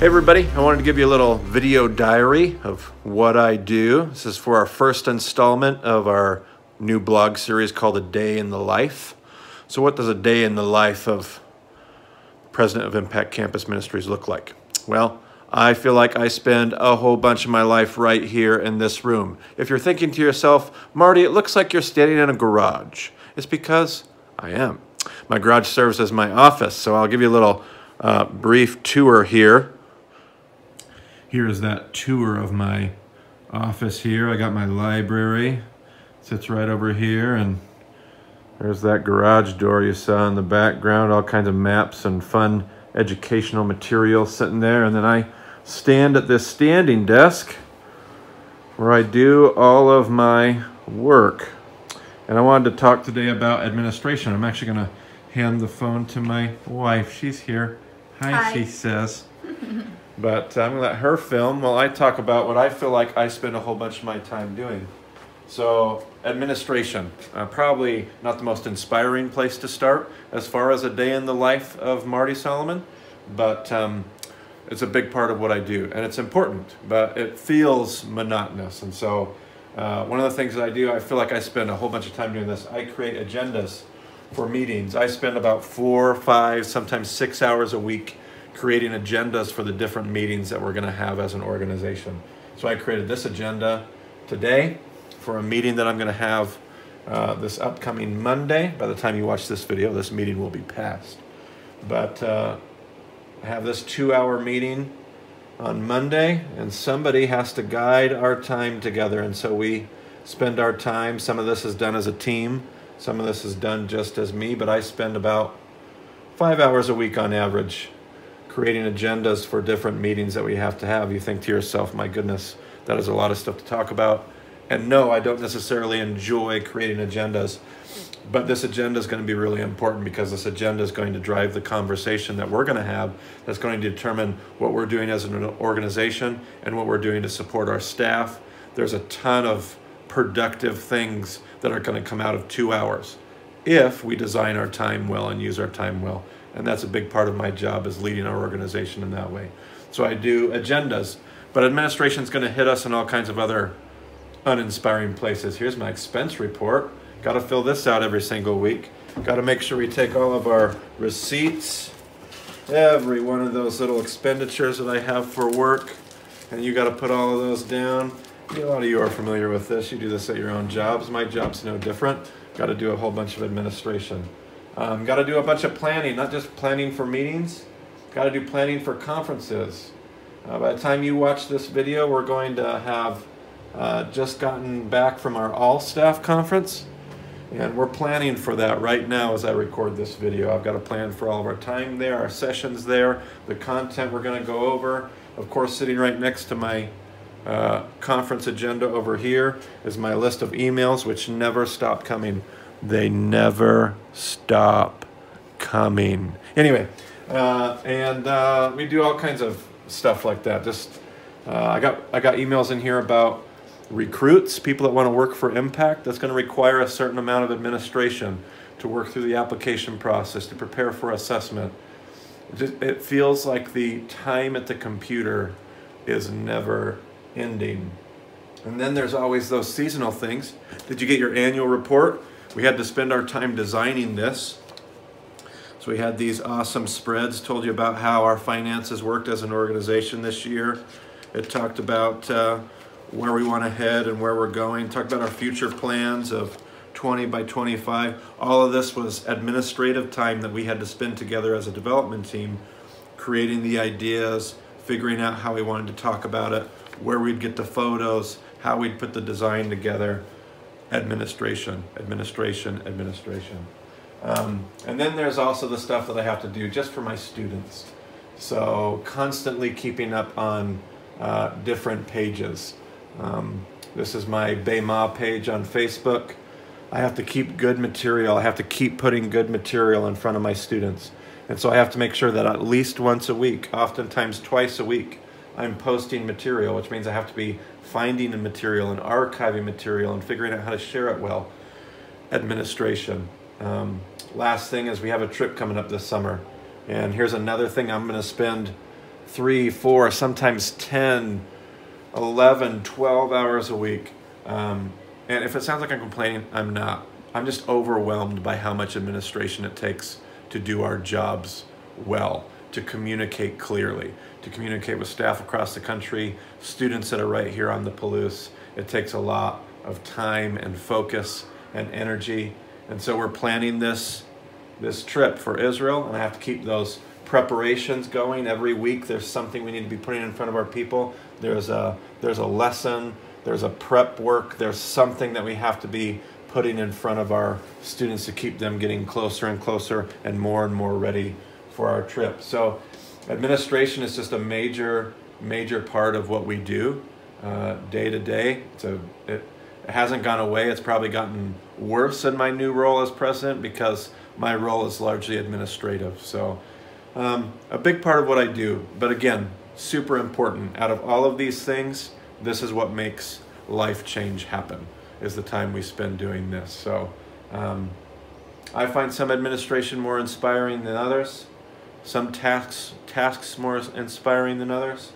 Hey everybody, I wanted to give you a little video diary of what I do. This is for our first installment of our new blog series called A Day in the Life. So what does a day in the life of President of Impact Campus Ministries look like? Well, I feel like I spend a whole bunch of my life right here in this room. If you're thinking to yourself, Marty, it looks like you're standing in a garage. It's because I am. My garage serves as my office, so I'll give you a little brief tour here. Here is that tour of my office here. I got my library, sits right over here, and there's that garage door you saw in the background, all kinds of maps and fun educational material sitting there. And then I stand at this standing desk where I do all of my work. And I wanted to talk today about administration. I'm actually going to hand the phone to my wife. She's here. Hi. She says. But I'm going to let her film while I talk about what I feel like I spend a whole bunch of my time doing. So, administration. Probably not the most inspiring place to start as far as a day in the life of Marty Solomon, but it's a big part of what I do. And it's important, but it feels monotonous. And so, one of the things that I do, I feel like I spend a whole bunch of time doing this. I create agendas for meetings. I spend about 4, 5, sometimes 6 hours a week creating agendas for the different meetings that we're going to have as an organization. So I created this agenda today for a meeting that I'm going to have this upcoming Monday. By the time you watch this video, this meeting will be past. But I have this 2-hour meeting on Monday, and somebody has to guide our time together. And so we spend our time. Some of this is done as a team. Some of this is done just as me, but I spend about 5 hours a week on average creating agendas for different meetings that we have to have. You think to yourself, my goodness, that is a lot of stuff to talk about. And no, I don't necessarily enjoy creating agendas, but this agenda is going to be really important because this agenda is going to drive the conversation that we're going to have that's going to determine what we're doing as an organization and what we're doing to support our staff. There's a ton of productive things that are going to come out of 2 hours if we design our time well and use our time well. And that's a big part of my job, is leading our organization in that way. So I do agendas, but administration is going to hit us in all kinds of other uninspiring places. Here's my expense report. Got to fill this out every single week. Got to make sure we take all of our receipts, every one of those little expenditures that I have for work, and you got to put all of those down. A lot of you are familiar with this. You do this at your own jobs. My job's no different. Got to do a whole bunch of administration. Got to do a bunch of planning, not just planning for meetings. Got to do planning for conferences. By the time you watch this video, we're going to have just gotten back from our all-staff conference, and we're planning for that right now as I record this video. I've got a plan for all of our time there, our sessions there, the content we're going to go over. Of course, sitting right next to my conference agenda over here is my list of emails, which never stop coming. They never stop coming. Anyway, we do all kinds of stuff like that. Just I got emails in here about recruits, people that want to work for Impact. That's going to require a certain amount of administration to work through the application process, to prepare for assessment. It feels like the time at the computer is never ending. And then there's always those seasonal things. Did you get your annual report? We had to spend our time designing this. So we had these awesome spreads, told you about how our finances worked as an organization this year. It talked about where we want to head and where we're going. Talked about our future plans of 20 by 25. All of this was administrative time that we had to spend together as a development team, creating the ideas, figuring out how we wanted to talk about it, where we'd get the photos, how we'd put the design together. Administration. And then there's also the stuff that I have to do just for my students. So constantly keeping up on different pages. This is my BEMA page on Facebook. I have to keep good material. I have to keep putting good material in front of my students. And so I have to make sure that at least once a week, oftentimes twice a week, I'm posting material, which means I have to be finding the material and archiving material and figuring out how to share it well. Administration. Last thing is we have a trip coming up this summer. And here's another thing I'm going to spend 3, 4, sometimes 10, 11, 12 hours a week. And if it sounds like I'm complaining, I'm not. I'm just overwhelmed by how much administration it takes to do our jobs well, to communicate clearly, to communicate with staff across the country, students that are right here on the Palouse. It takes a lot of time and focus and energy. And so we're planning this trip for Israel, and I have to keep those preparations going. Every week there's something we need to be putting in front of our people. There's a lesson, there's a prep work, there's something that we have to be putting in front of our students to keep them getting closer and closer and more ready for our trip. So administration is just a major part of what we do day to day. It hasn't gone away. It's probably gotten worse in my new role as president because my role is largely administrative. So a big part of what I do, but again, super important. Out of all of these things, this is what makes life change happen, is the time we spend doing this. So I find some administration more inspiring than others, some tasks more inspiring than others,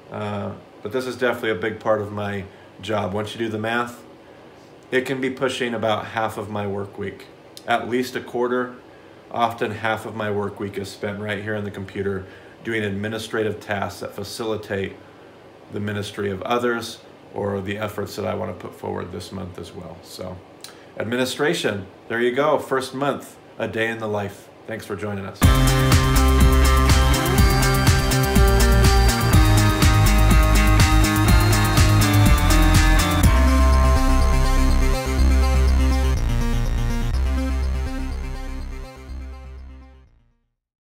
but this is definitely a big part of my job. Once you do the math, it can be pushing about half of my work week. At least a quarter, often half of my work week is spent right here on the computer doing administrative tasks that facilitate the ministry of others or the efforts that I want to put forward this month as well. So administration, there you go, first month, a day in the life. Thanks for joining us.